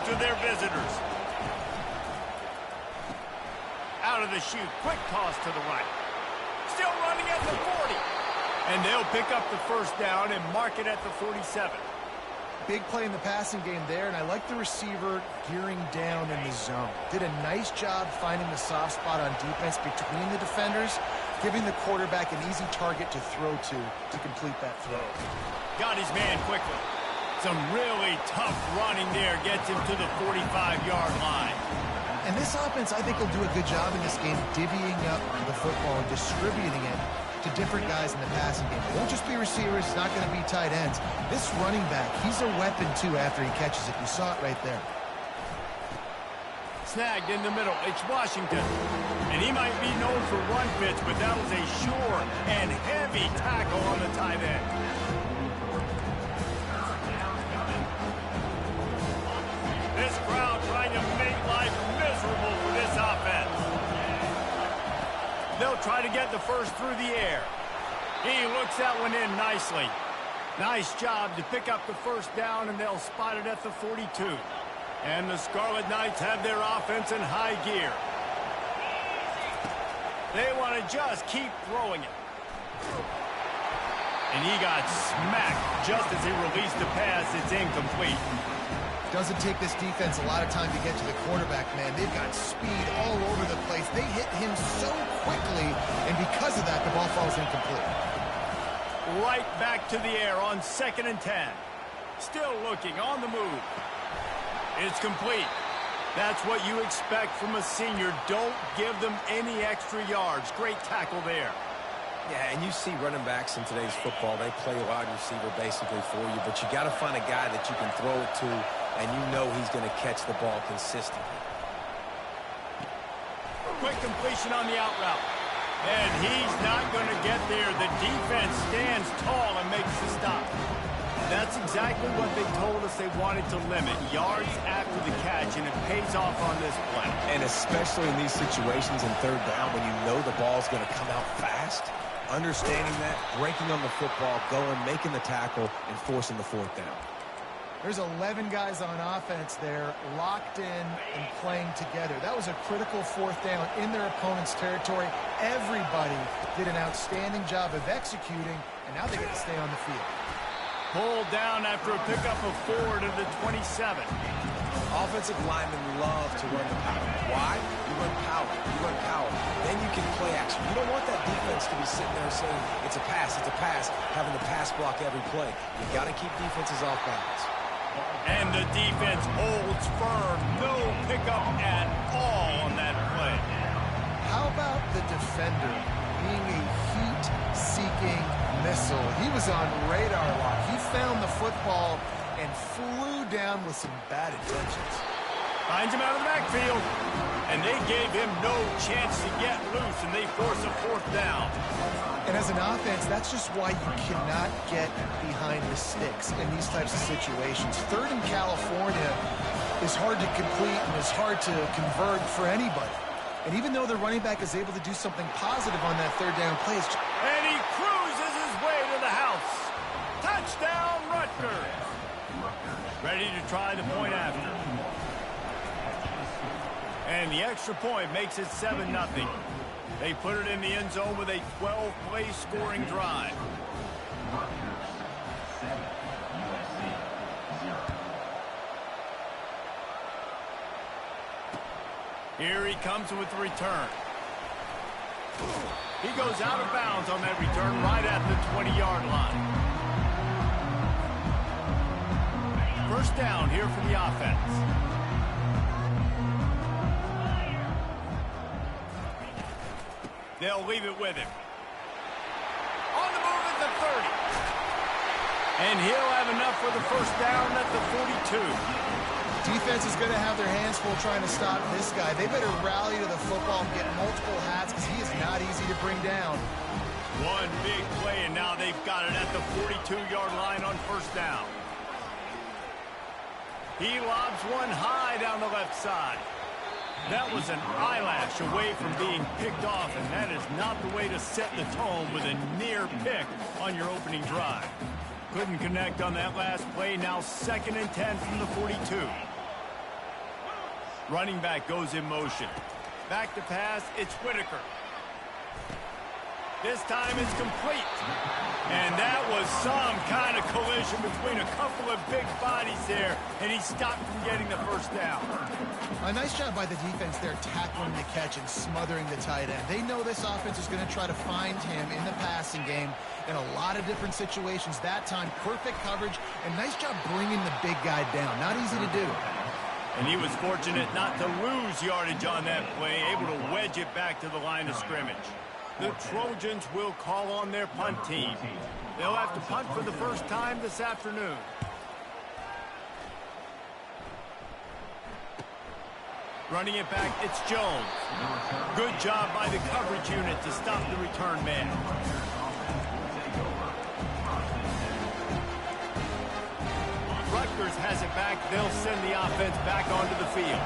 to their visitors. Out of the chute, quick toss to the right. Still running at the 40. And they'll pick up the first down and mark it at the 47. Big play in the passing game there, and I like the receiver gearing down in the zone. Did a nice job finding the soft spot on defense between the defenders, giving the quarterback an easy target to throw to complete that throw. Got his man quickly. Some really tough running there gets him to the 45-yard line. And this offense, I think, will do a good job in this game divvying up the football and distributing it to different guys in the passing game. It won't just be receivers. It's not going to be tight ends. This running back, he's a weapon, too, after he catches it. You saw it right there. Snagged in the middle. It's Washington. And he might be known for run fits, but that was a sure and heavy tackle on the tight end. This crowd trying to make life miserable for this offense. They'll try to get the first through the air. He looks that one in nicely. Nice job to pick up the first down, and they'll spot it at the 42. And the Scarlet Knights have their offense in high gear. They want to just keep throwing it. And he got smacked just as he released the pass. It's incomplete. Doesn't take this defense a lot of time to get to the quarterback, man. They've got speed all over the place. They hit him so quickly, and because of that, the ball falls incomplete. Right back to the air on 2nd and 10. Still looking on the move. It's complete. That's what you expect from a senior. Don't give them any extra yards. Great tackle there. Yeah, and you see running backs in today's football, they play wide receiver basically for you, but you got to find a guy that you can throw it to, and you know he's going to catch the ball consistently. Quick completion on the out route. And he's not going to get there. The defense stands tall and makes the stop. That's exactly what they told us they wanted to limit. Yards after the catch, and it pays off on this play. And especially in these situations in 3rd down when you know the ball's going to come out fast, understanding that, breaking on the football, going, making the tackle, and forcing the 4th down. There's 11 guys on offense there, locked in and playing together. That was a critical 4th down in their opponent's territory. Everybody did an outstanding job of executing, and now they get to stay on the field. Pulled down after a pickup of 4 to the 27. Offensive linemen love to run the power. Why? You run power. You run power. Then you can play action. You don't want that defense to be sitting there saying, it's a pass, having the pass block every play. You got to keep defenses off balance. And the defense holds firm. No pickup at all on that play. How about the defender being a heat-seeking missile? He was on radar lock. He found the football and flew down with some bad intentions. Finds him out of the backfield. And they gave him no chance to get loose, and they force a 4th down. And as an offense, that's just why you cannot get behind the sticks in these types of situations. 3rd in California is hard to complete and is hard to convert for anybody. And even though the running back is able to do something positive on that 3rd down play, and he cruises his way to the house. Touchdown, Rutgers. Ready to try the point after. And the extra point makes it 7-0. They put it in the end zone with a 12-play scoring drive. Here he comes with the return. He goes out of bounds on that return right at the 20-yard line. First down here for the offense. They'll leave it with him. On the move at the 30. And he'll have enough for the first down at the 42. Defense is going to have their hands full trying to stop this guy. They better rally to the football and get multiple hats because he is not easy to bring down. One big play, and now they've got it at the 42-yard line on first down. He lobs one high down the left side. That was an eyelash away from being picked off, and that is not the way to set the tone with a near pick on your opening drive. Couldn't connect on that last play. Now 2nd and 10 from the 42. Running back goes in motion. Back to pass, it's Whitaker. This time it's complete. And that was some kind of collision between a couple of big bodies there, and he stopped from getting the first down. A nice job by the defense there, tackling the catch and smothering the tight end. They know this offense is going to try to find him in the passing game in a lot of different situations. That time, perfect coverage, and nice job bringing the big guy down. Not easy to do. And he was fortunate not to lose yardage on that play, able to wedge it back to the line of scrimmage. The Trojans will call on their punt team. They'll have to punt for the first time this afternoon. Running it back, it's Jones. Good job by the coverage unit to stop the return man. Rutgers has it back. They'll send the offense back onto the field.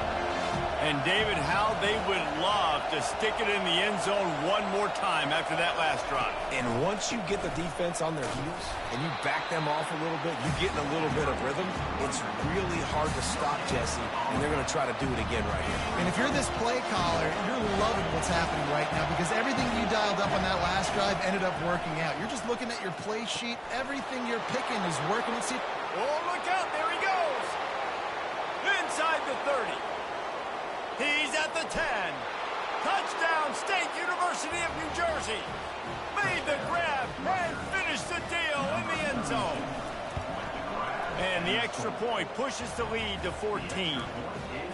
And, David, how they would love to stick it in the end zone one more time after that last drive. And once you get the defense on their heels and you back them off a little bit, you get in a little bit of rhythm, it's really hard to stop, Jesse, and they're going to try to do it again right here. And if you're this play caller, you're loving what's happening right now because everything you dialed up on that last drive ended up working out. You're just looking at your play sheet. Everything you're picking is working. Let's see. Oh, look out. There he goes. Inside the 30. He's at the 10. Touchdown, State University of New Jersey. Made the grab and finished the deal in the end zone. And the extra point pushes the lead to 14.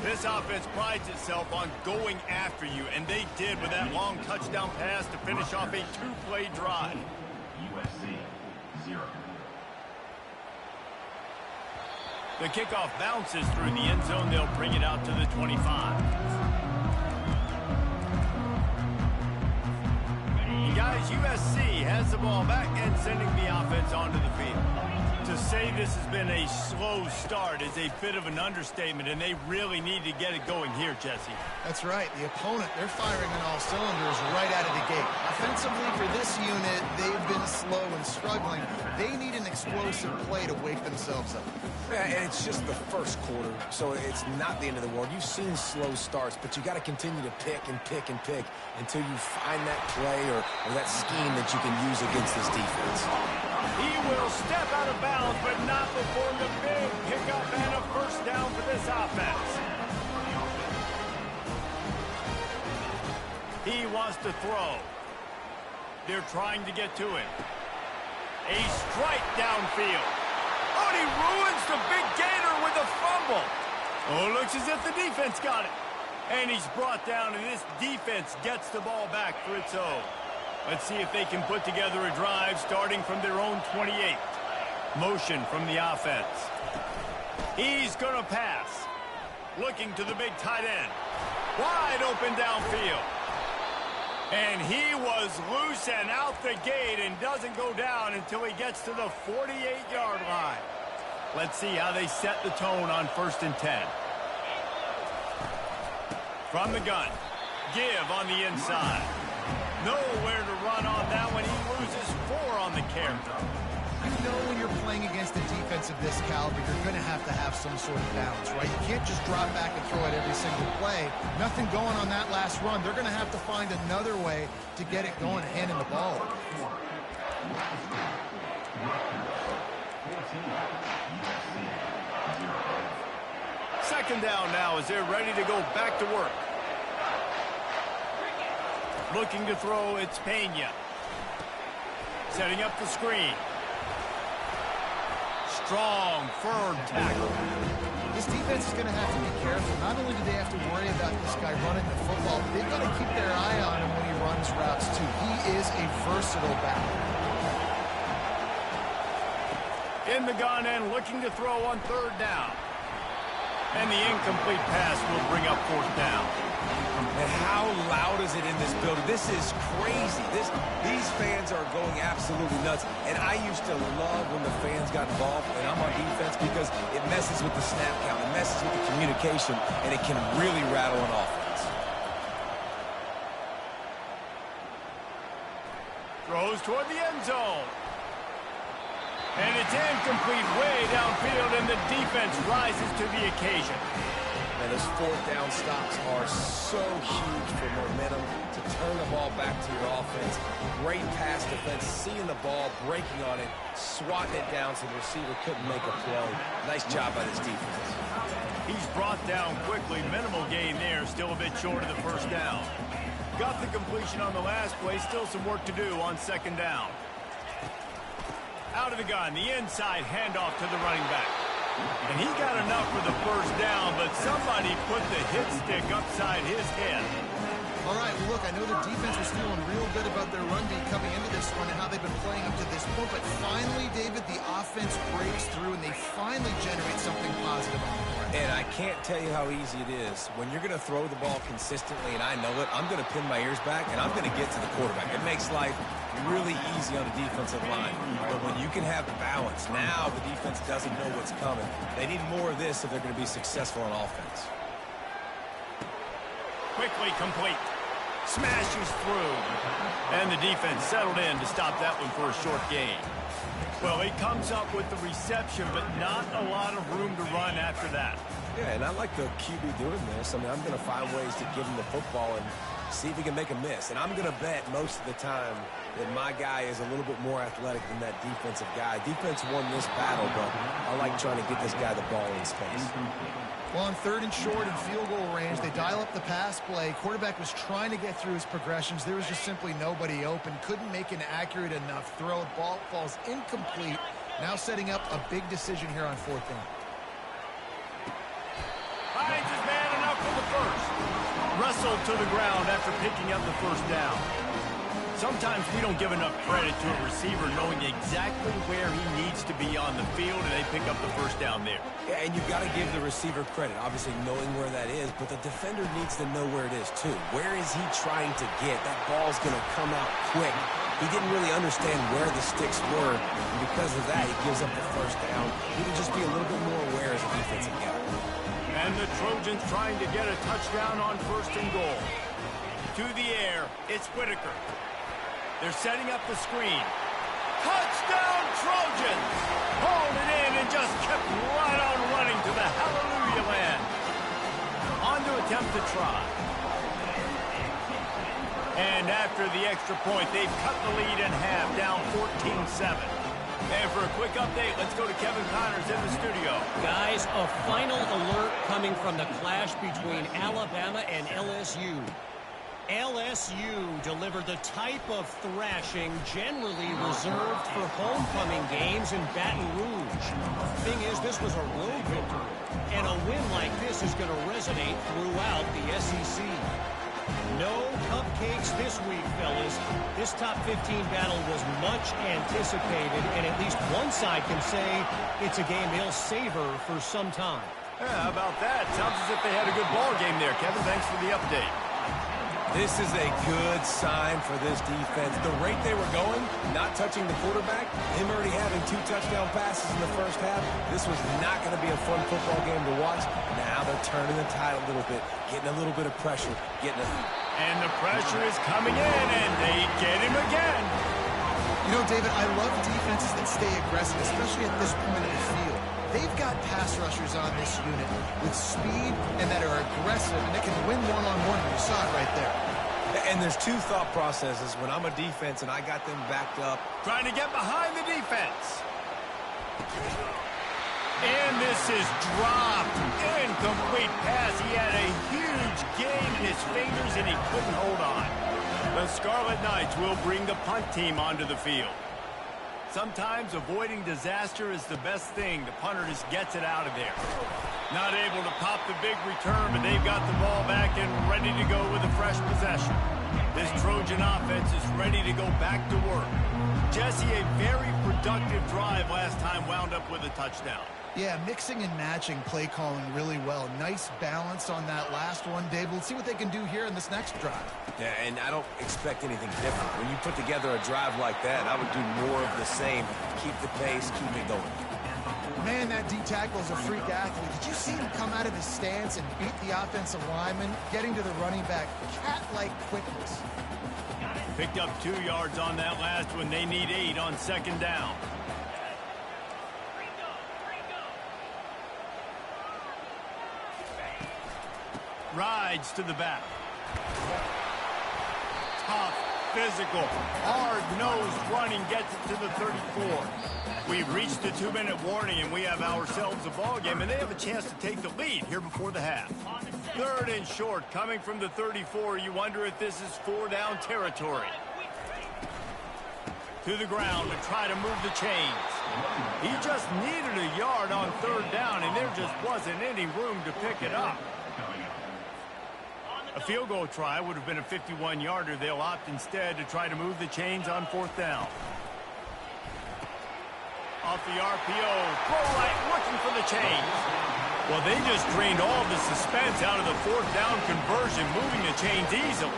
This offense prides itself on going after you, and they did with that long touchdown pass to finish off a two-play drive. USC 0. The kickoff bounces through the end zone. They'll bring it out to the 25. And guys, USC has the ball back and sending the offense onto the field. To say this has been a slow start is a bit of an understatement, and they really need to get it going here, Jesse. That's right. The opponent, they're firing on all cylinders right out of the gate. Offensively, for this unit, they've been slow and struggling. They need an explosive play to wake themselves up. Yeah, and it's just the first quarter, so it's not the end of the world. You've seen slow starts, but you got to continue to pick and pick and pick until you find that play or that scheme that you can use against this defense. He will step out of bounds, but not before the big pickup and a first down for this offense. He wants to throw. They're trying to get to him. A strike downfield. Oh, and he ruins the big gainer with a fumble. Oh, looks as if the defense got it. And he's brought down, and this defense gets the ball back for its own. Let's see if they can put together a drive starting from their own 28. Motion from the offense. He's going to pass. Looking to the big tight end. Wide open downfield. And he was loose and out the gate and doesn't go down until he gets to the 48-yard line. Let's see how they set the tone on 1st and 10. From the gun. Give on the inside. Nowhere to run on that one. He loses 4 on the carry. You know when you're playing against a defense of this caliber, you're going to have some sort of balance, right? You can't just drop back and throw it every single play. Nothing going on that last run. They're going to have to find another way to get it going and handing the ball. Second down now as they're ready to go back to work. Looking to throw, it's Pena. Setting up the screen. Strong, firm tackle. This defense is going to have to be careful. Not only do they have to worry about this guy running the football, but they've got to keep their eye on him when he runs routes, too. He is a versatile back. In the gun and looking to throw on 3rd down. And the incomplete pass will bring up 4th down. And how loud is it in this building? This is crazy. These fans are going absolutely nuts. And I used to love when the fans got involved, and I'm on defense, because it messes with the snap count. It messes with the communication, and it can really rattle an offense. Throws toward the end zone. And it's incomplete way downfield, and the defense rises to the occasion. Man, those fourth down stops are so huge for momentum to turn the ball back to your offense. Great pass defense, seeing the ball, breaking on it, swatting it down so the receiver couldn't make a play. Nice job by this defense. He's brought down quickly. Minimal gain there, still a bit short of the first down. Got the completion on the last play, still some work to do on second down. Out of the gun, the inside handoff to the running back. And he got enough for the first down, but somebody put the hit stick upside his head. All right, well, look, I know the defense was feeling real good about their run beat coming into this one and how they've been playing up to this point, but finally, David, the offense breaks through and they finally generate something positive on the board. And I can't tell you how easy it is. When you're going to throw the ball consistently, and I know it, I'm going to pin my ears back, and I'm going to get to the quarterback. It makes life really easy on the defensive line. But when you can have balance, now the defense doesn't know what's coming. They need more of this if they're going to be successful on offense. Quickly complete. Smashes through. And the defense settled in to stop that one for a short gain. Well, he comes up with the reception, but not a lot of room to run after that. Yeah, and I like the QB doing this. I mean, I'm going to find ways to give him the football and see if he can make a miss. And I'm going to bet most of the time that my guy is a little bit more athletic than that defensive guy. Defense won this battle, but I like trying to get this guy the ball in space. Well, on third and short and field goal range, they dial up the pass play. Quarterback was trying to get through his progressions. There was just simply nobody open. Couldn't make an accurate enough throw. Ball falls incomplete. Now setting up a big decision here on fourth down. Finds his man enough for the first. Wrestled to the ground after picking up the first down. Sometimes we don't give enough credit to a receiver knowing exactly where he needs to be on the field, and they pick up the first down there. Yeah, and you've got to give the receiver credit, obviously knowing where that is, but the defender needs to know where it is too. Where is he trying to get? That ball's going to come out quick. He didn't really understand where the sticks were, and because of that, he gives up the first down. He can just be a little bit more aware as a defensive guy. And the Trojans trying to get a touchdown on first and goal. To the air, it's Whitaker. They're setting up the screen. Touchdown, Trojans! Hauled it in and just kept right on running to the hallelujah land. On to attempt to try. And after the extra point, they've cut the lead in half, down 14-7. And for a quick update, let's go to Kevin Connors in the studio. Guys, a final alert coming from the clash between Alabama and LSU. LSU delivered the type of thrashing generally reserved for homecoming games in Baton Rouge. Thing is, this was a road victory, and a win like this is going to resonate throughout the SEC. No cupcakes this week, fellas. This top 15 battle was much anticipated, and at least one side can say it's a game they'll savor for some time. Yeah, how about that? Sounds as if they had a good ball game there. Kevin, thanks for the update. This is a good sign for this defense. The rate they were going, not touching the quarterback, him already having 2 touchdown passes in the first half, this was not going to be a fun football game to watch. Now they're turning the tide a little bit, getting a little bit of pressure, And the pressure is coming in, and they get him again. You know, David, I love defenses that stay aggressive, especially at this point of the field. They've got pass rushers on this unit with speed and that are aggressive, and they can win one-on-one. You saw it right there. And there's 2 thought processes. When I'm a defense and I got them backed up. Trying to get behind the defense. And this is dropped. Incomplete pass. He had a huge gain in his fingers, and he couldn't hold on. The Scarlet Knights will bring the punt team onto the field. Sometimes avoiding disaster is the best thing. The punter just gets it out of there. Not able to pop the big return, but they've got the ball back and ready to go with a fresh possession. This Trojan offense is ready to go back to work. Jesse, a very productive drive last time, wound up with a touchdown. Yeah, mixing and matching play calling really well. Nice balance on that last one, Dave. Let's see what they can do here in this next drive. Yeah, and I don't expect anything different. When you put together a drive like that, I would do more of the same. Keep the pace, keep it going. Man, that D-tackle is a freak athlete. Did you see him come out of his stance and beat the offensive lineman, getting to the running back? Cat-like quickness. Picked up 2 yards on that last one. They need 8 on second down. Rides to the back. Tough, physical, hard-nosed running gets it to the 34. We've reached the 2-minute warning, and we have ourselves a ball game, and they have a chance to take the lead here before the half. 3rd and short, coming from the 34. You wonder if this is 4-down territory. To the ground to try to move the chains. He just needed a yard on 3rd down, and there just wasn't any room to pick it up. A field goal try would have been a 51-yarder. They'll opt instead to try to move the chains on 4th down. Off the RPO, throw right, looking for the chains. Well, they just drained all the suspense out of the 4th down conversion, moving the chains easily.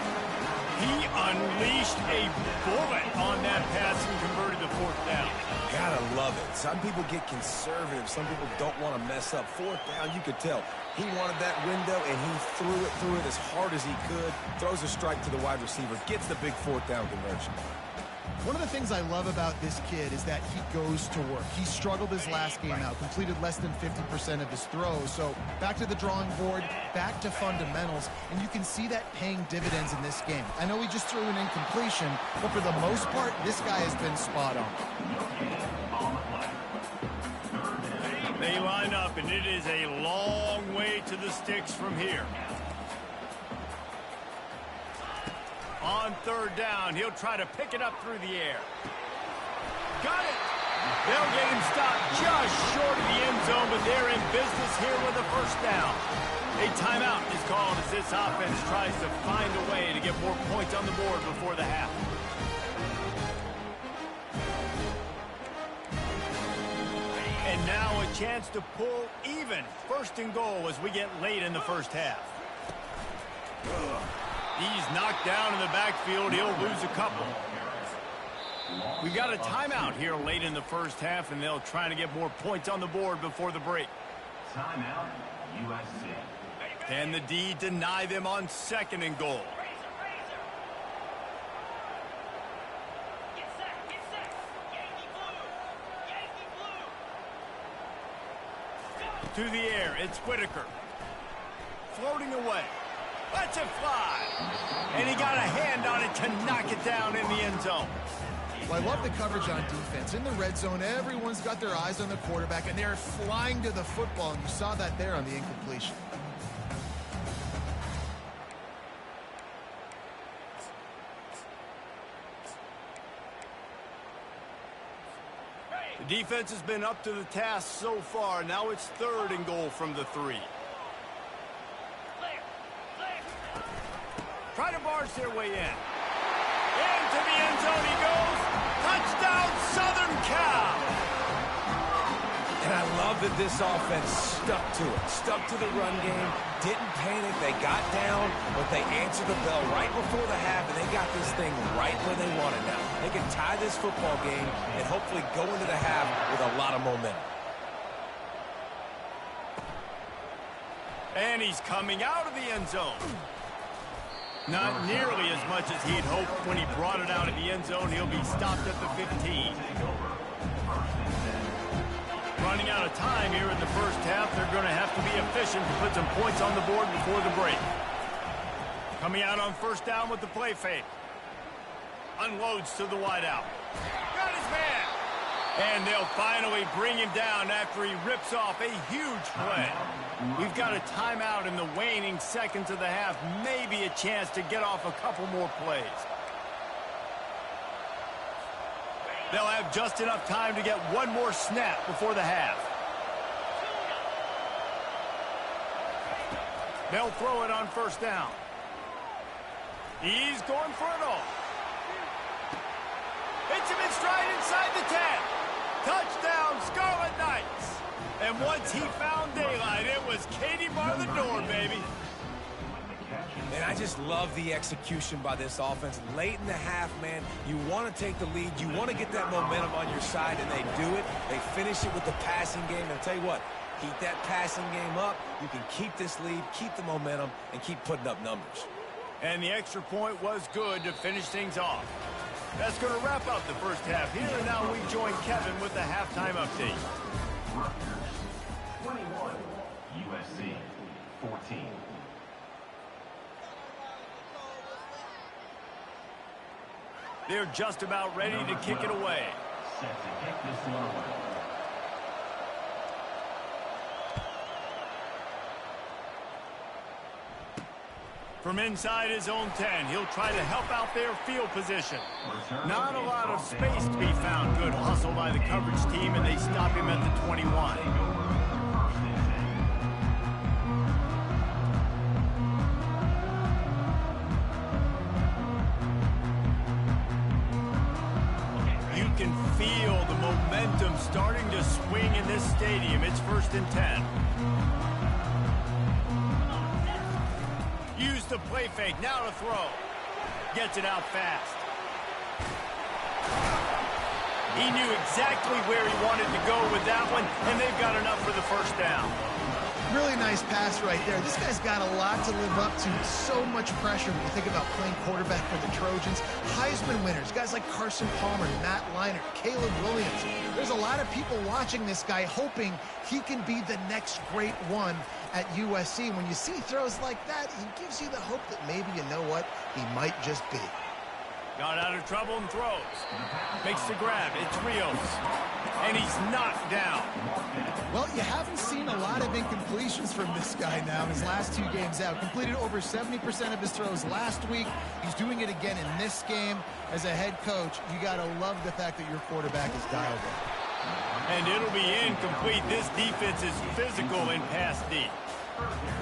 He unleashed a bullet on that pass and converted the 4th down. Gotta love it. Some people get conservative. Some people don't want to mess up. 4th down, you could tell. He wanted that window, and he threw it as hard as he could. Throws a strike to the wide receiver. Gets the big 4th down conversion. One of the things I love about this kid is that he goes to work. He struggled his last game out, completed less than 50% of his throws. So back to the drawing board, back to fundamentals, and you can see that paying dividends in this game. I know he just threw an incompletion, but for the most part, this guy has been spot on. They line up, and it is a long way to the sticks from here. On 3rd down, he'll try to pick it up through the air. Got it! They'll get him stopped just short of the end zone, but they're in business here with a 1st down. A timeout is called as this offense tries to find a way to get more points on the board before the half. And now a chance to pull even 1st and goal as we get late in the 1st half. He's knocked down in the backfield. He'll lose a couple. We got a timeout here late in the 1st half, and they'll try to get more points on the board before the break. Timeout, USC. Can the D deny them on 2nd and goal? To the air, it's Whitaker. Floating away. Lets it fly. And he got a hand on it to knock it down in the end zone. Well, I love the coverage on defense. In the red zone, everyone's got their eyes on the quarterback, and they're flying to the football, and you saw that there on the incompletion. The defense has been up to the task so far. Now it's 3rd and goal from the 3. Try to barge their way in. Into the end zone he goes. Touchdown, Southern Cal. And I love that this offense stuck to it. Stuck to the run game. Didn't panic. They got down, but they answered the bell right before the half, and they got this thing right where they want it now. They can tie this football game and hopefully go into the half with a lot of momentum. And he's coming out of the end zone. Not nearly as much as he'd hoped when he brought it out of the end zone. He'll be stopped at the 15. Running out of time here in the 1st half. They're going to have to be efficient to put some points on the board before the break. Coming out on 1st down with the play fake. Unloads to the wideout. Got his man. And they'll finally bring him down after he rips off a huge play. We've got a timeout in the waning seconds of the half. Maybe a chance to get off a couple more plays. They'll have just enough time to get one more snap before the half. They'll throw it on 1st down. He's going for it all. Hits him in stride inside the 10. Touchdown, Scarlet Knights. And once he found daylight, it was Katie bar the door, baby. And I just love the execution by this offense. Late in the half, man, you want to take the lead. You want to get that momentum on your side, and they do it. They finish it with the passing game. And I'll tell you what, keep that passing game up. You can keep this lead, keep the momentum, and keep putting up numbers. And the extra point was good to finish things off. That's going to wrap up the 1st half here. And now we join Kevin with the halftime update. Rutgers 21, USC 14. They're just about ready to kick it away. Set to kick this one away. From inside his own 10, he'll try to help out their field position. Not a lot of space to be found. Good hustle by the coverage team, and they stop him at the 21. You can feel the momentum starting to swing in this stadium. It's 1st and 10. Use the play fake, now to throw. Gets it out fast. He knew exactly where he wanted to go with that one, and they've got enough for the 1st down. Really nice pass right there. This guy's got a lot to live up to. So much pressure when you think about playing quarterback for the Trojans. Heisman winners, guys like Carson Palmer, Matt Leinart, Caleb Williams. There's a lot of people watching this guy hoping he can be the next great one at USC. When you see throws like that, he gives you the hope that maybe, you know what, he might just be. Got out of trouble and throws. Makes the grab. It's Rios. And he's knocked down. Well, you haven't seen a lot of incompletions from this guy now in his last 2 games out. Completed over 70% of his throws last week. He's doing it again in this game. As a head coach, you got to love the fact that your quarterback is dialed in. And it'll be incomplete. This defense is physical in pass deep.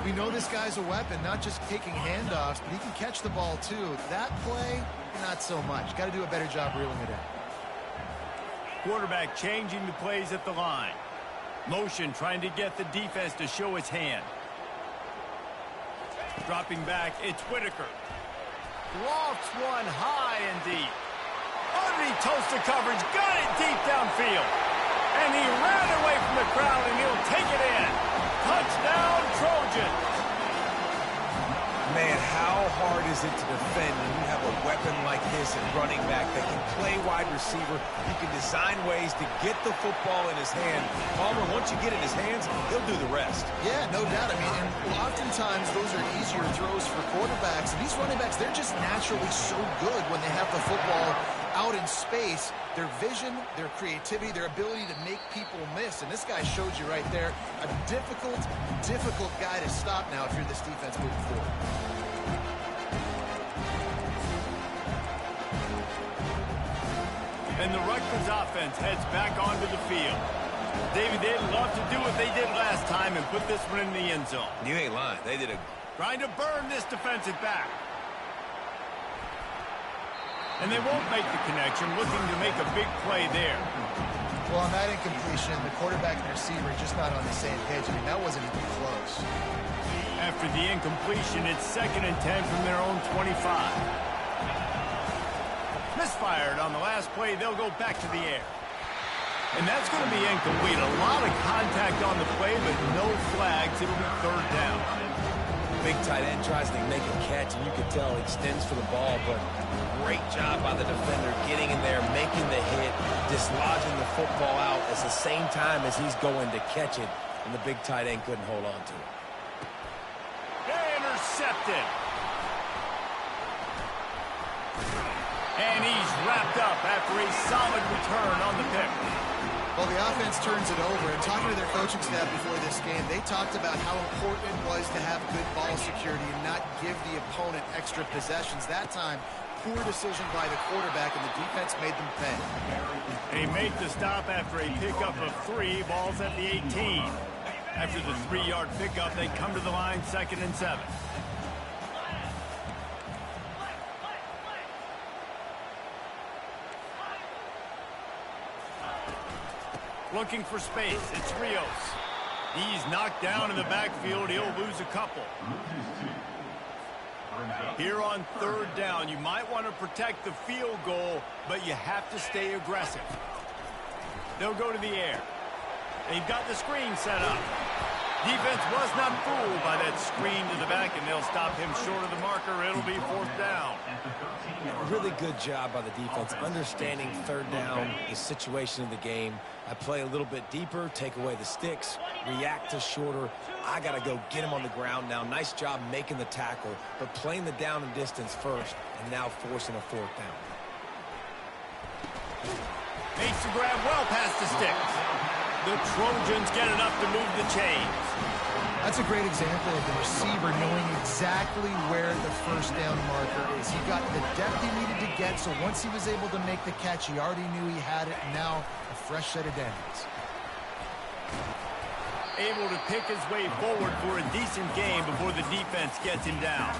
We know this guy's a weapon, not just taking handoffs, but he can catch the ball too. That play, not so much. Got to do a better job reeling it in. Quarterback changing the plays at the line. Motion trying to get the defense to show its hand. Dropping back, it's Whitaker. Lofts one high and deep. Underneath toaster coverage, got it deep downfield. And he ran away from the crowd, and he'll take it in. Touchdown, Trojans. Man, how hard is it to defend when you have a weapon like this at running back that can play wide receiver? You can design ways to get the football in his hand. Palmer, once you get it in his hands, he'll do the rest. Yeah, no doubt. I mean, and oftentimes those are easier throws for quarterbacks. And these running backs, they're just naturally so good when they have the football out in space. Their vision, their creativity, their ability to make people miss. And this guy showed you right there, a difficult guy to stop now if you're this defense moving forward. And the Rutgers offense heads back onto the field. David, they'd love to do what they did last time and put this one in the end zone. You ain't lying. They did a... Trying to burn this defensive back. And they won't make the connection, looking to make a big play there. Well, on that incompletion, the quarterback and the receiver are just not on the same page. I mean, that wasn't even close. After the incompletion, it's 2nd and 10 from their own 25. Misfired on the last play. They'll go back to the air. And that's going to be incomplete. A lot of contact on the play, but no flags. It'll be 3rd down. Big tight end tries to make a catch, and you can tell he extends for the ball, but great job by the defender getting in there, making the hit, dislodging the football out at the same time as he's going to catch it, and the big tight end couldn't hold on to it. Intercepted. And he's wrapped up after a solid return on the pick. Well, the offense turns it over, and talking to their coaching staff before this game, they talked about how important it was to have good ball security and not give the opponent extra possessions. That time, poor decision by the quarterback, and the defense made them pay. They make the stop after a pickup of 3, balls at the 18. After the 3-yard pickup, they come to the line 2nd and 7. Looking for space, it's Rios. He's knocked down in the backfield. He'll lose a couple. Here on 3rd down, you might want to protect the field goal, but you have to stay aggressive. They'll go to the air. They've got the screen set up. Defense was not fooled by that screen to the back, and they'll stop him short of the marker. It'll be 4th down. Really good job by the defense, understanding 3rd down, the situation of the game. I play a little bit deeper, take away the sticks, react to shorter. I got to go get him on the ground now. Nice job making the tackle, but playing the down and distance first, and now forcing a 4th down. Makes the grab well past the sticks. The Trojans get enough to move the chains. That's a great example of the receiver knowing exactly where the first down marker is. He got the depth he needed to get, so once he was able to make the catch, he already knew he had it, and now a fresh set of downs. Able to pick his way forward for a decent game before the defense gets him down.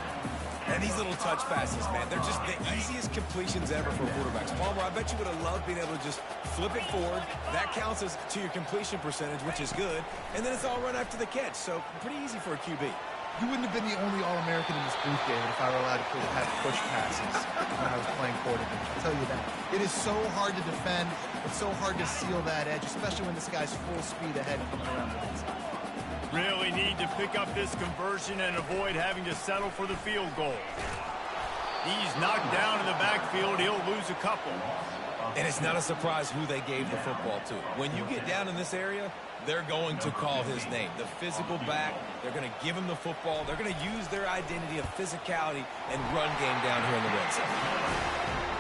And these little touch passes, man, they're just the easiest completions ever for quarterbacks. Palmer, I bet you would have loved being able to just flip it forward. That counts as to your completion percentage, which is good. And then it's all run after the catch, so pretty easy for a QB. You wouldn't have been the only All-American in this booth, David, if I were allowed to have push passes when I was playing quarterback. I'll tell you that. It is so hard to defend. It's so hard to seal that edge, especially when this guy's full speed ahead coming around the inside. Really need to pick up this conversion and avoid having to settle for the field goal. He's knocked down in the backfield. He'll lose a couple. And it's not a surprise who they gave the football to. When you get down in this area, they're going to call his name. The physical back, they're going to give him the football. They're going to use their identity of physicality and run game down here in the red zone.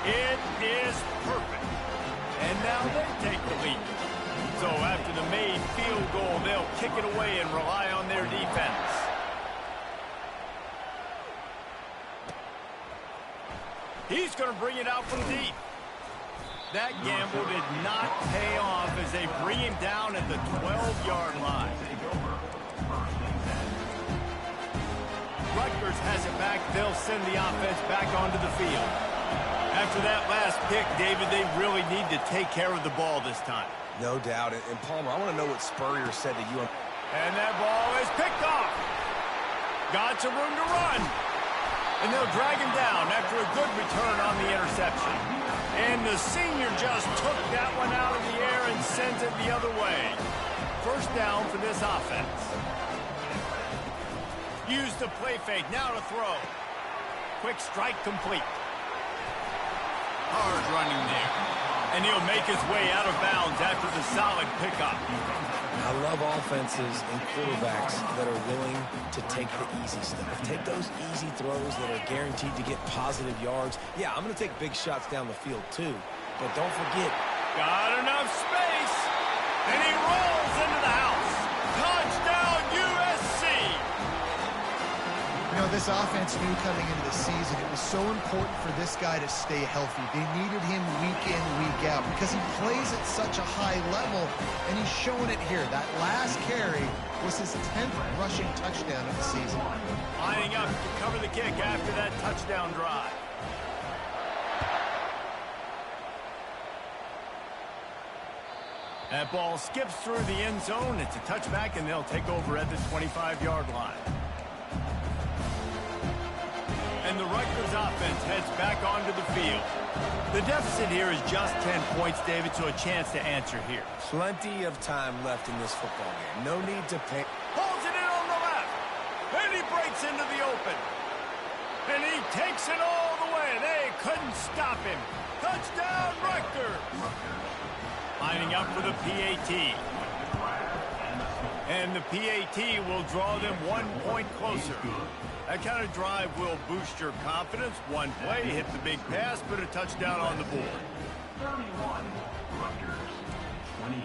It is perfect. And now they take the lead. So after the made field goal, they'll kick it away and rely on their defense. He's going to bring it out from deep. That gamble did not pay off as they bring him down at the 12-yard line. Rutgers has it back. They'll send the offense back onto the field. After that last pick, David, they really need to take care of the ball this time. No doubt. And Palmer, I want to know what Spurrier said to you. And that ball is picked off. Got some room to run. And they'll drag him down after a good return on the interception. And the senior just took that one out of the air and sends it the other way. First down for this offense. Use the play fake. Now to throw. Quick strike complete. Hard running there. And he'll make his way out of bounds after the solid pickup. I love offenses and quarterbacks that are willing to take the easy stuff. Take those easy throws that are guaranteed to get positive yards. Yeah, I'm going to take big shots down the field too, but don't forget. Got enough space, and he rolls into the house. Touchdown, USC! You know, this offense knew coming into the season it was so important for this guy to stay healthy. They needed him week in, week out because he plays at such a high level, and he's showing it here. That last carry was his 10th rushing touchdown of the season. Lining up to cover the kick after that touchdown drive. That ball skips through the end zone. It's a touchback, and they'll take over at the 25-yard line. And the Rutgers offense heads back onto the field. The deficit here is just 10 points, David, so a chance to answer here. Plenty of time left in this football game. No need to pay. Pulls it in on the left. And he breaks into the open. And he takes it all the way. They couldn't stop him. Touchdown, Rutgers. Lining up for the PAT. And the PAT will draw them 1 point closer. That kind of drive will boost your confidence. One play, hit the big pass, put a touchdown on the board. 31, Rutgers, 28.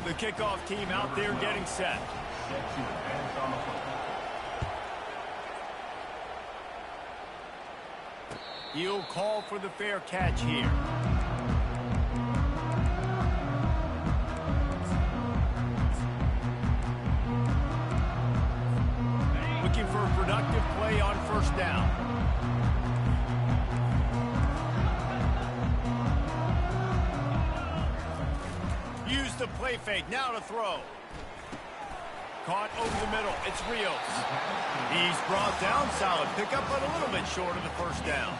The kickoff team out there getting set. Set to advance on the football. He'll call for the fair catch here. Looking for a productive play on first down. Use the play fake. Now to throw. Caught over the middle. It's Rios. He's brought down. Solid pickup, but a little bit short of the first down.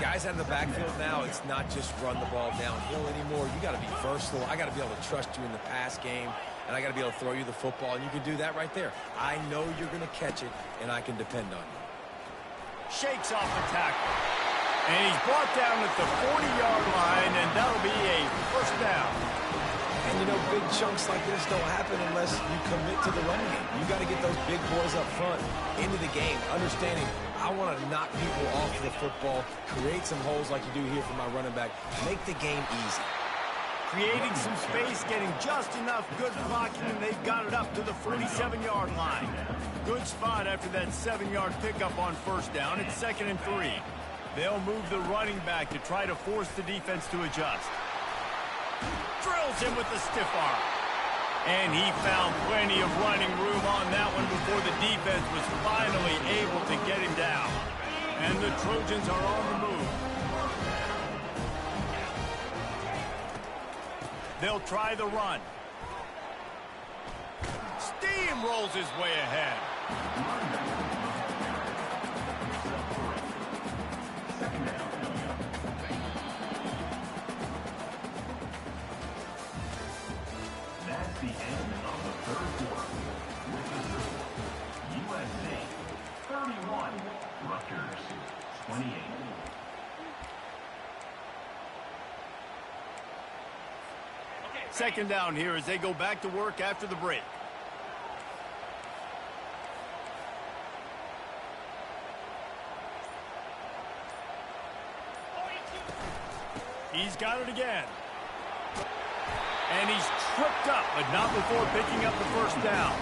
Guys out of the backfield now, it's not just run the ball downhill anymore. You got to be versatile. I got to be able to trust you in the pass game, and I got to be able to throw you the football, and you can do that right there. I know you're going to catch it, and I can depend on you. Shakes off the tackle. And he's brought down at the 40-yard line, and that'll be a first down. And, you know, big chunks like this don't happen unless you commit to the running game. You got to get those big boys up front into the game, understanding I want to knock people off the football, create some holes like you do here for my running back, make the game easy. Creating some space, getting just enough good blocking, and they've got it up to the 47-yard line. Good spot after that 7-yard pickup on first down. It's 2nd and 3. They'll move the running back to try to force the defense to adjust. Drills him with the stiff arm. And he found plenty of running room on that one before the defense was finally able to get him down. And the Trojans are on the move. They'll try the run. Steamrolls his way ahead. That's the end of the third quarter. With the score, USA 31, Rutgers 28. Second down here as they go back to work after the break. He's got it again. And he's tripped up, but not before picking up the first down.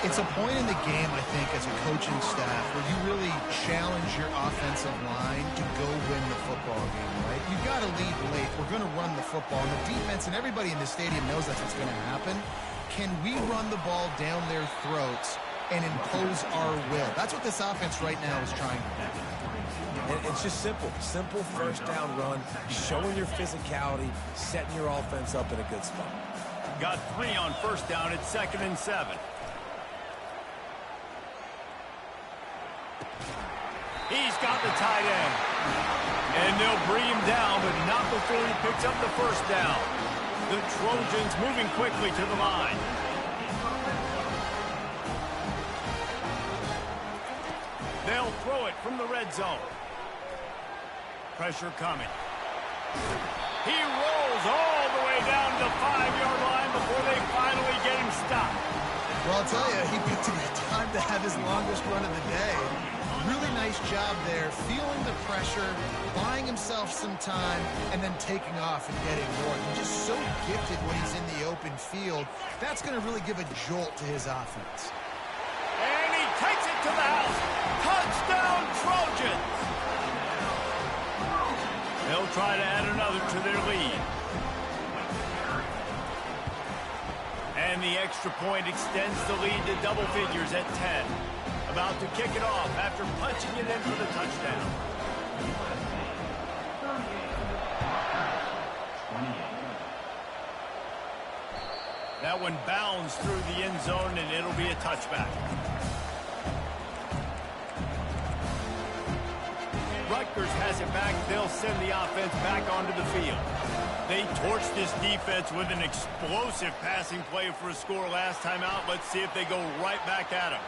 It's a point in the game, I think, as a coaching staff where you really challenge your offensive line to go win the football game, right? You've got to lead late. We're going to run the football. And the defense and everybody in the stadium knows that's what's going to happen. Can we run the ball down their throats and impose our will? That's what this offense right now is trying to do. And it's just simple. Simple first down run, showing your physicality, setting your offense up in a good spot. Got 3 on first down. It's 2nd and 7. He's got the tight end. And they'll bring him down, but not before he picks up the first down. The Trojans moving quickly to the line. They'll throw it from the red zone. Pressure coming. He rolls all the way down to the 5-yard line before they finally get him stopped. Well, I'll tell you, he picked a good time to have his longest run of the day. Really nice job there, feeling the pressure, buying himself some time, and then taking off and getting more. He's just so gifted when he's in the open field. That's going to really give a jolt to his offense. And he takes it to the house. Touchdown, Trojans! They'll try to add another to their lead. And the extra point extends the lead to double figures at 10. About to kick it off after punching it in for the touchdown. That one bounds through the end zone, and it'll be a touchback. Rutgers has it back. They'll send the offense back onto the field. They torched this defense with an explosive passing play for a score last time out. Let's see if they go right back at him.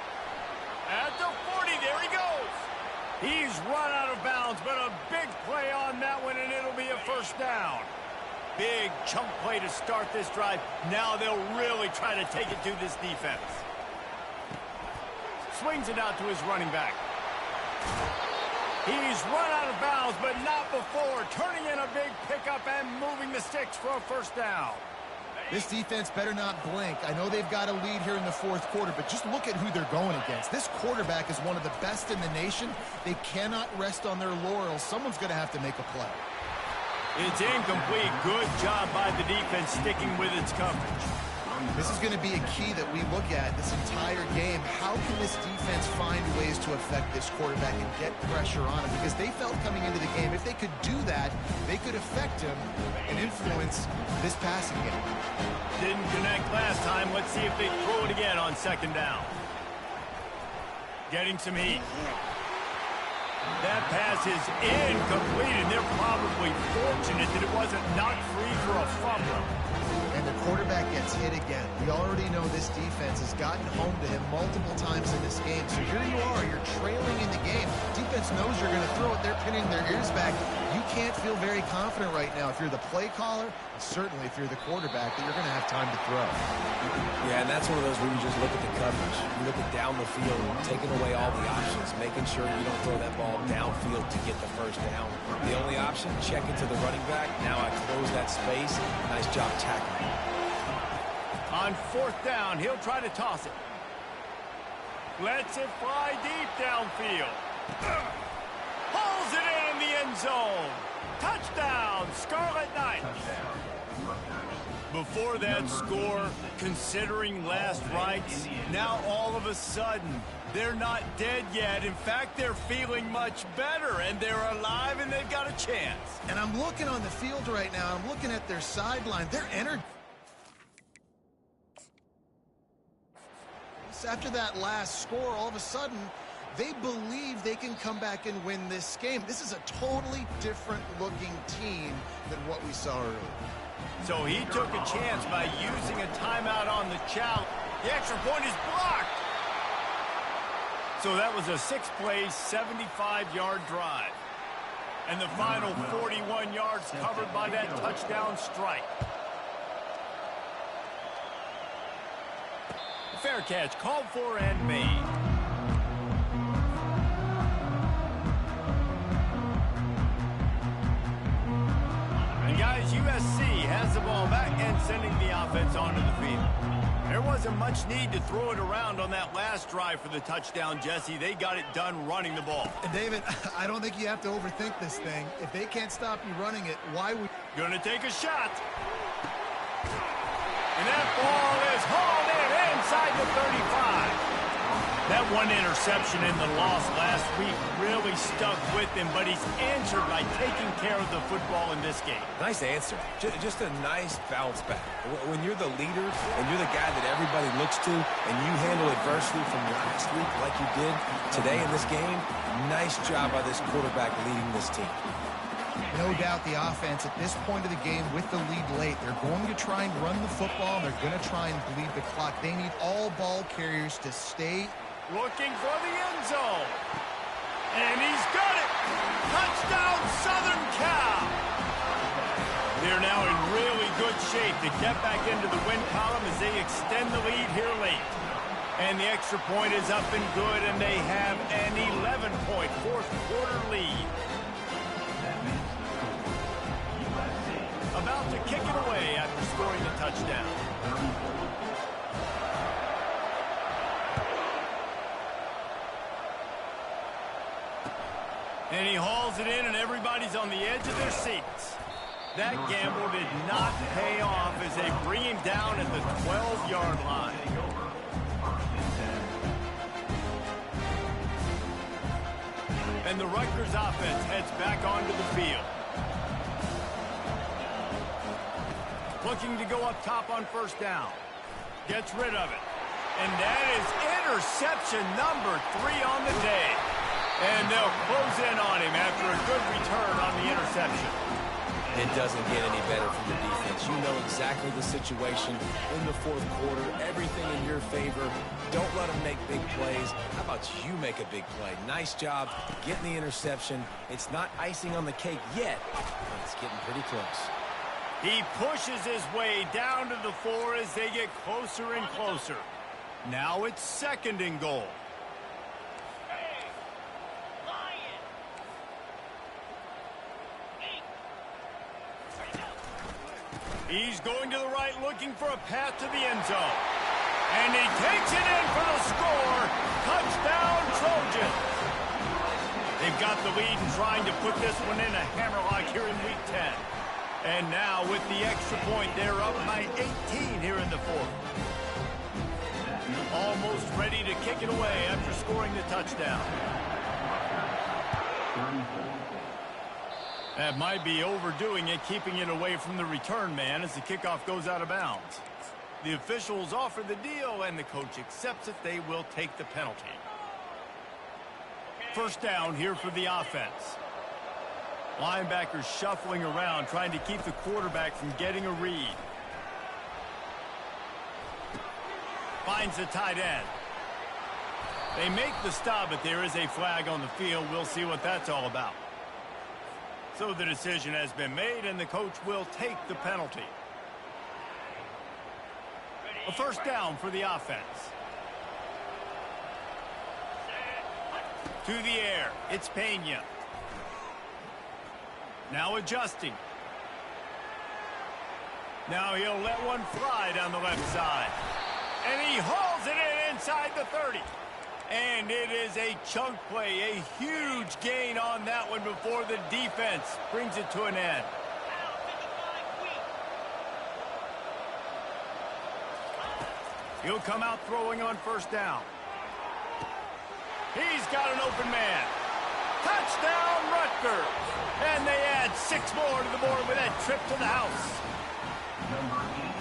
At the 40, there he goes. He's run out of bounds, but a big play on that one, and it'll be a first down. Big chunk play to start this drive. Now they'll really try to take it to this defense. Swings it out to his running back. He's run out of bounds, but not before. Turning in a big pickup and moving the sticks for a first down. This defense better not blink. I know they've got a lead here in the fourth quarter, but just look at who they're going against. This quarterback is one of the best in the nation. They cannot rest on their laurels. Someone's going to have to make a play. It's incomplete. Good job by the defense sticking with its coverage. This is going to be a key that we look at this entire game. How can this defense find ways to affect this quarterback and get pressure on him? Because they felt coming into the game, if they could do that, they could affect him and influence this passing game. Didn't connect last time. Let's see if they throw it again on second down. Getting some heat. That pass is incomplete, and they're probably fortunate that it wasn't knocked free for a fumble. And the quarterback gets hit again. We already know this defense has gotten home to him multiple times in this game. So here you are, you're trailing in the game. Defense knows you're going to throw it. They're pinning their ears back. You can't feel very confident right now if you're the play caller, and certainly if you're the quarterback, that you're going to have time to throw. Yeah, and that's one of those where you just look at the coverage. You look at down the field, taking away all the options, making sure you don't throw that ball downfield to get the first down. The only option, check it to the running back. Now I close that space. Nice job tackling. On 4th down, he'll try to toss it. Lets it fly deep downfield. Pulls it in the end zone. Touchdown, Scarlet Knights. Before that score, considering last rites, now all of a sudden, they're not dead yet. In fact, they're feeling much better, and they're alive, and they've got a chance. And I'm looking on the field right now. I'm looking at their sideline. They're energized. After that last score, all of a sudden, they believe they can come back and win this game. This is a totally different-looking team than what we saw earlier. So he took a chance by using a timeout on the challenge. The extra point is blocked. So that was a 6-play, 75-yard drive. And the final 41 yards covered by that touchdown strike. Fair catch called for and made. And guys, USC has the ball back and sending the offense onto the field. There wasn't much need to throw it around on that last drive for the touchdown, Jesse. They got it done running the ball. And David, I don't think you have to overthink this thing. If they can't stop you running it, why would... Gonna take a shot. And that ball is hauled in inside the 35. That one interception in the loss last week really stuck with him, but he's answered by taking care of the football in this game. Nice answer. Just a nice bounce back. When you're the leader and you're the guy that everybody looks to and you handle adversity from last week like you did today in this game, nice job by this quarterback leading this team. No doubt the offense at this point of the game with the lead late, they're going to try and run the football, and they're going to try and bleed the clock. They need all ball carriers to stay. Looking for the end zone. And he's got it. Touchdown, Southern Cal. They're now in really good shape to get back into the win column as they extend the lead here late. And the extra point is up and good, and they have an 11-point fourth-quarter lead. About to kick it away after scoring the touchdown. And he hauls it in, and everybody's on the edge of their seats. That gamble did not pay off as they bring him down at the 12-yard line. And the Rutgers offense heads back onto the field. Looking to go up top on first down. Gets rid of it. And that is interception number 3 on the day. And they'll close in on him after a good return on the interception. It doesn't get any better from the defense. You know exactly the situation in the fourth quarter. Everything in your favor. Don't let them make big plays. How about you make a big play? Nice job getting the interception. It's not icing on the cake yet, but it's getting pretty close. He pushes his way down to the 4 as they get closer and closer. Now it's 2nd and goal. He's going to the right, looking for a path to the end zone. And he takes it in for the score. Touchdown, Trojans. They've got the lead and trying to put this one in a hammerlock here in Week 10. And now with the extra point, they're up by 18 here in the 4th. Almost ready to kick it away after scoring the touchdown. That might be overdoing it, keeping it away from the return man as the kickoff goes out of bounds. The officials offer the deal, and the coach accepts it. They will take the penalty. First down here for the offense. Linebackers shuffling around, trying to keep the quarterback from getting a read. Finds the tight end. They make the stop, but there is a flag on the field. We'll see what that's all about. So the decision has been made, and the coach will take the penalty. A first down for the offense. To the air, it's Pena. Now adjusting. Now he'll let one fly down the left side. And he hauls it in inside the 30. And it is a chunk play, a huge gain on that one before the defense brings it to an end. He'll come out throwing on first down. He's got an open man. Touchdown, Rutgers. And they add 6 more to the board with that trip to the house.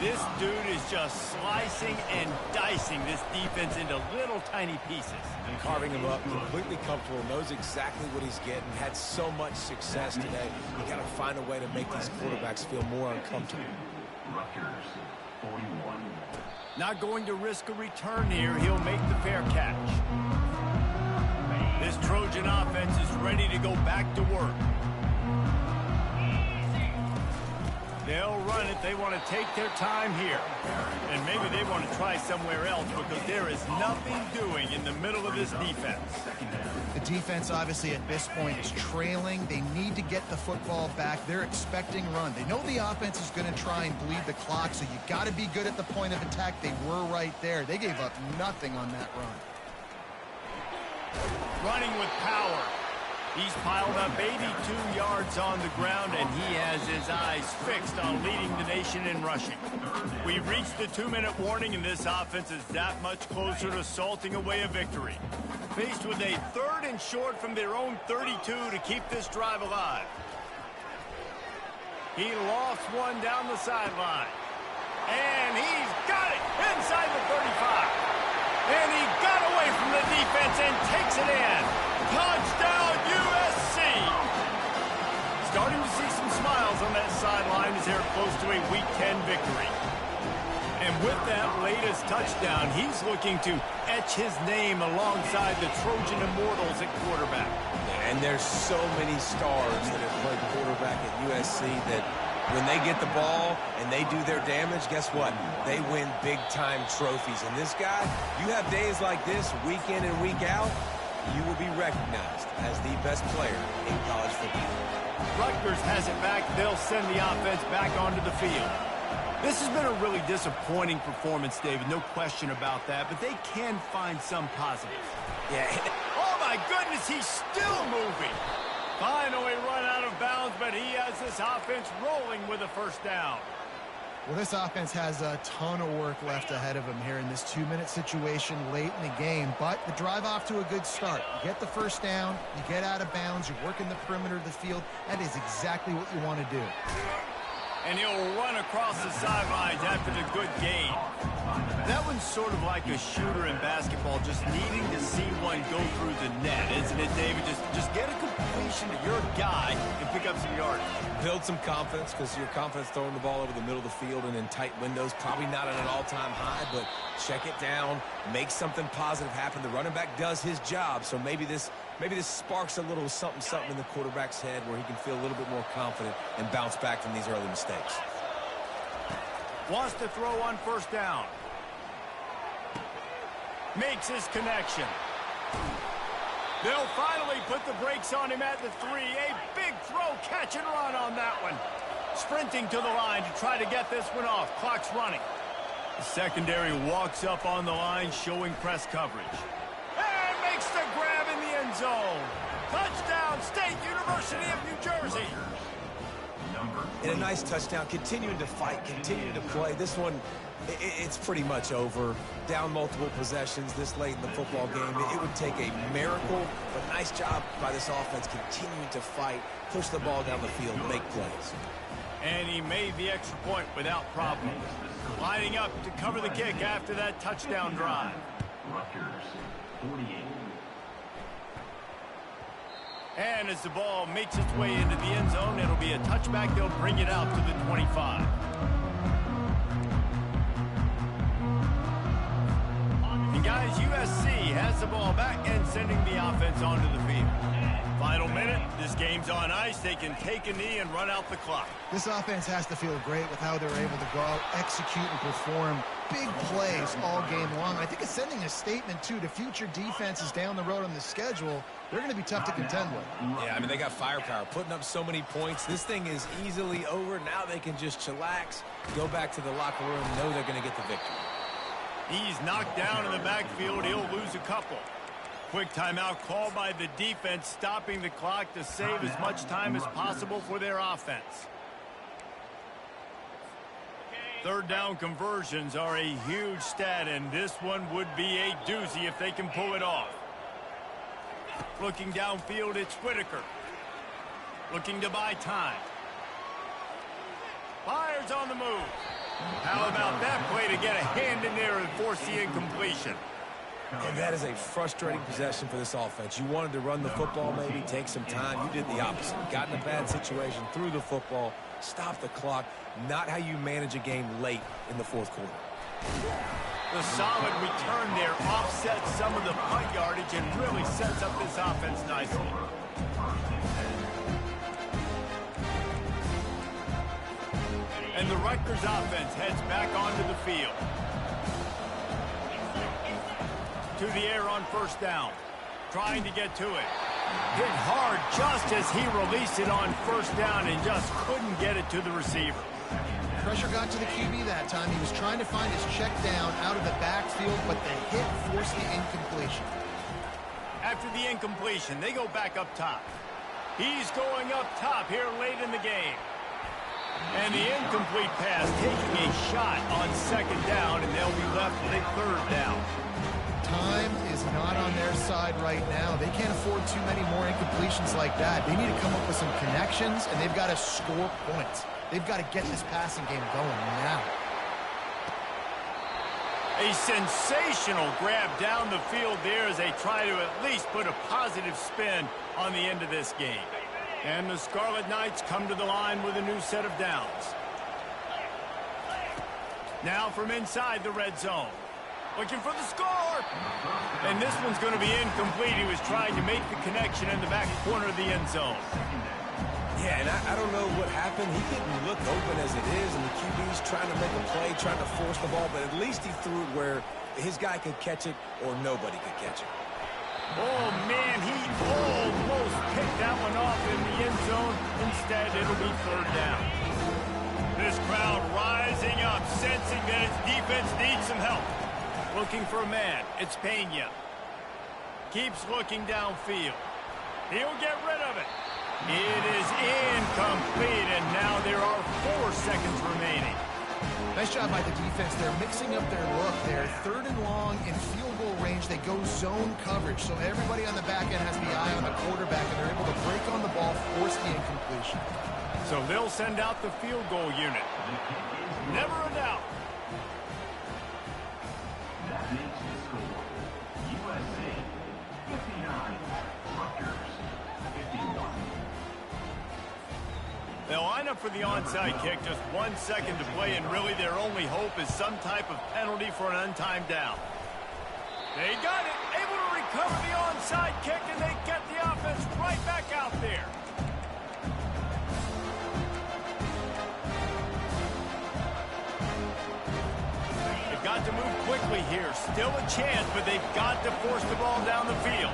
This dude is just slicing and dicing this defense into little tiny pieces. And carving him up, completely comfortable, knows exactly what he's getting, had so much success today. You got to find a way to make these quarterbacks feel more uncomfortable. Rutgers, 41. Not going to risk a return here. He'll make the fair catch. This Trojan offense is ready to go back to work. They'll run it. They want to take their time here. And maybe they want to try somewhere else because there is nothing doing in the middle of this defense. The defense, obviously, at this point is trailing. They need to get the football back. They're expecting run. They know the offense is going to try and bleed the clock, so you got to be good at the point of attack. They were right there. They gave up nothing on that run. Running with power. He's piled up 82 yards on the ground, and he has his eyes fixed on leading the nation in rushing. We've reached the 2-minute warning, and this offense is that much closer to salting away a victory. Faced with a 3rd and short from their own 32 to keep this drive alive. He lost one down the sideline. And he's got it inside the 35. And he got away from the defense and takes it in. Touchdown, USC! Starting to see some smiles on that sideline as they're close to a Week 10 victory. And with that latest touchdown, he's looking to etch his name alongside the Trojan Immortals at quarterback. And there's so many stars that have played quarterback at USC that when they get the ball and they do their damage, guess what? They win big-time trophies. And this guy, you have days like this, week in and week out, you will be recognized as the best player in college football. Rutgers has it back. They'll send the offense back onto the field. This has been a really disappointing performance, David. No question about that. But they can find some positives. Yeah. Oh, my goodness, he's still moving. Finally run out of bounds, but he has this offense rolling with a first down. Well, this offense has a ton of work left ahead of them here in this 2-minute situation late in the game, but the drive off to a good start. You get the first down, you get out of bounds, you're working the perimeter of the field. That is exactly what you want to do. And he'll run across the sidelines after the good gain. That one's sort of like a shooter in basketball, just needing to see one go through the net, isn't it, David? Just get a completion to your guy and pick up some yardage. Build some confidence, because your confidence throwing the ball over the middle of the field and in tight windows, probably not at an all-time high, but check it down, make something positive happen. The running back does his job, so maybe this sparks a little something in the quarterback's head where he can feel a little bit more confident and bounce back from these early mistakes. Wants to throw on first down. Makes his connection. They'll finally put the brakes on him at the 3. A big throw, catch and run on that one. Sprinting to the line to try to get this one off. Clock's running. The secondary walks up on the line, showing press coverage. And makes the grab in the end zone. Touchdown, State University of New Jersey. And a nice touchdown, continuing to fight, continuing to play. This one, it's pretty much over. Down multiple possessions this late in the football game. It would take a miracle, but nice job by this offense continuing to fight, push the ball down the field, make plays. And he made the extra point without problem. Lining up to cover the kick after that touchdown drive. Rutgers, 48. And as the ball makes its way into the end zone, it'll be a touchback. They'll bring it out to the 25. And guys, USC has the ball back and sending the offense onto the field. Final minute. This game's on ice. They can take a knee and run out the clock. This offense has to feel great with how they're able to go out, execute, and perform big plays all game long. I think it's sending a statement, too, to future defenses down the road on the schedule. They're going to be tough to contend with. Yeah, I mean, they got firepower, putting up so many points. This thing is easily over. Now they can just chillax, go back to the locker room, know they're going to get the victory. He's knocked down in the backfield. He'll lose a couple. Quick timeout called by the defense, stopping the clock to save as much time as possible for their offense. Third down conversions are a huge stat, and this one would be a doozy if they can pull it off. Looking downfield, it's Whitaker. Looking to buy time. Fires on the move. How about that play to get a hand in there and force the incompletion? And that is a frustrating possession for this offense. You wanted to run the football, maybe take some time. You did the opposite. Got in a bad situation, threw the football, stopped the clock. Not how you manage a game late in the fourth quarter. The solid return there offsets some of the punt yardage and really sets up this offense nicely. And the Rutgers offense heads back onto the field. To the air on first down. Trying to get to it. Hit hard just as he released it on first down and just couldn't get it to the receiver. Pressure got to the QB that time. He was trying to find his check down out of the backfield, but the hit forced the incompletion. After the incompletion, they go back up top. He's going up top here late in the game. And the incomplete pass taking a shot on second down, and they'll be left with a third down. Time is not on their side right now. They can't afford too many more incompletions like that. They need to come up with some connections, and they've got to score points. They've got to get this passing game going now. A sensational grab down the field there as they try to at least put a positive spin on the end of this game. And the Scarlet Knights come to the line with a new set of downs. Now from inside the red zone. Looking for the score. And this one's going to be incomplete. He was trying to make the connection in the back corner of the end zone. Yeah, and I don't know what happened. He didn't look open as it is, and the QB's trying to make a play, trying to force the ball, but at least he threw it where his guy could catch it or nobody could catch it. Oh, man, he almost picked that one off in the end zone. Instead, it'll be third down. This crowd rising up, sensing that its defense needs some help. Looking for a man. It's Pena. Keeps looking downfield. He'll get rid of it. It is incomplete, and now there are 4 seconds remaining. Nice job by the defense. They're mixing up their look there. Third and long in field goal range. They go zone coverage, so everybody on the back end has the eye on the quarterback, and they're able to break on the ball, force the incompletion. So they'll send out the field goal unit. Never a doubt. That makes the score USA 59, Rutgers 51. They'll line up for the onside kick, just 1 second to play, and really their only hope is some type of penalty for an untimed down. They got it, able to recover the onside kick, and they get the offense right back out there. They've got to move quickly here. Still a chance, but they've got to force the ball down the field.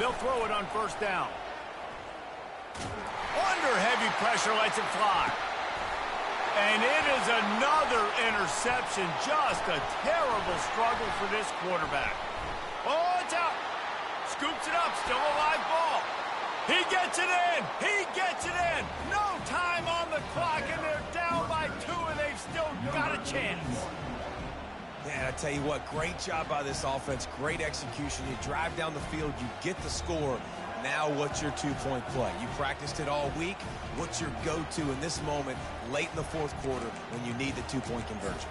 They'll throw it on first down. Under heavy pressure, lets it fly. And it is another interception. Just a terrible struggle for this quarterback. Oh, it's out. Scoops it up. Still a live ball. He gets it in. He gets it in. No time on the clock, and they're down by 2, and they've still got a chance. Yeah, I tell you what, great job by this offense, great execution. You drive down the field, you get the score. Now what's your two-point play? You practiced it all week. What's your go-to in this moment, late in the fourth quarter, when you need the two-point conversion?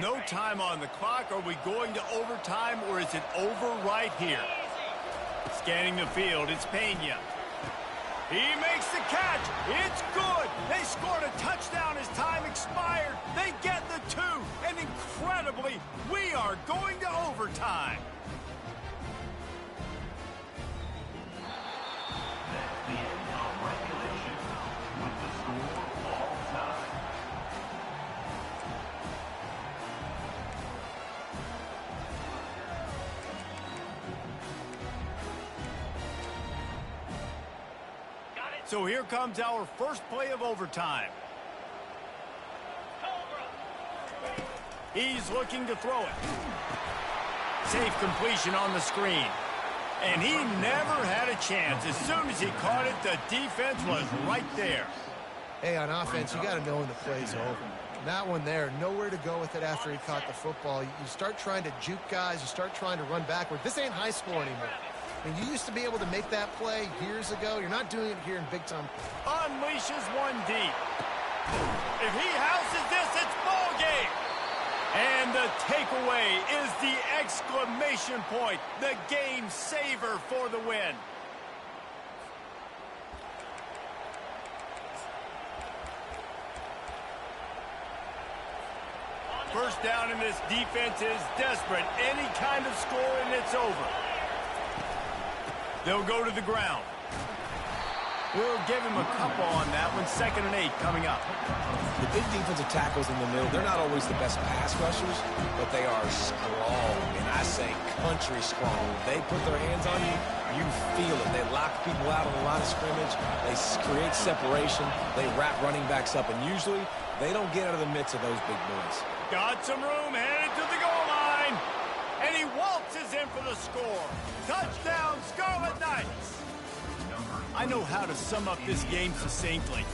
No time on the clock. Are we going to overtime, or is it over right here? Scanning the field, it's Pena. He makes the catch. It's good. They scored a touchdown as time expired. They get the 2. And incredibly, we are going to overtime. That's the end of regulation with the score all time. So here comes our first play of overtime. He's looking to throw it. Safe completion on the screen. And he never had a chance. As soon as he caught it, the defense was right there. Hey, on offense, you got to know when the play's over. That one there, nowhere to go with it after he caught the football. You start trying to juke guys. You start trying to run backward. This ain't high school anymore. I mean, you used to be able to make that play years ago. You're not doing it here in big time. Unleashes one deep. If he houses this, it's ball game. And the takeaway is the exclamation point, the game saver for the win. First down, and this defense is desperate. Any kind of score and it's over. They'll go to the ground. We'll give him a couple on that one. 2nd and 8 coming up. The big defensive tackles in the middle, they're not always the best pass rushers, but they are strong, and I say country strong. They put their hands on you, you feel it. They lock people out on the line of scrimmage. They create separation. They wrap running backs up, and usually they don't get out of the midst of those big boys. Got some room, headed to the goal line. And he waltzes in for the score. Touchdown, Scarlet Knights. I know how to sum up this game succinctly.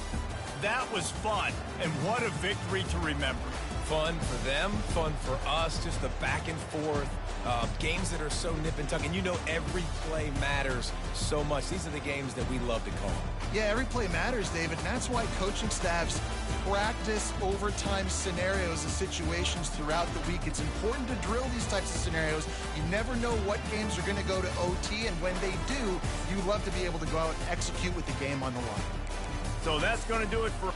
That was fun, and what a victory to remember. Fun for them, fun for us, just the back and forth, games that are so nip and tuck, and you know every play matters so much. These are the games that we love to call. Yeah, every play matters, David, and that's why coaching staffs practice overtime scenarios and situations throughout the week. It's important to drill these types of scenarios. You never know what games are going to go to OT, and when they do, you love to be able to go out and execute with the game on the line. So that's going to do it for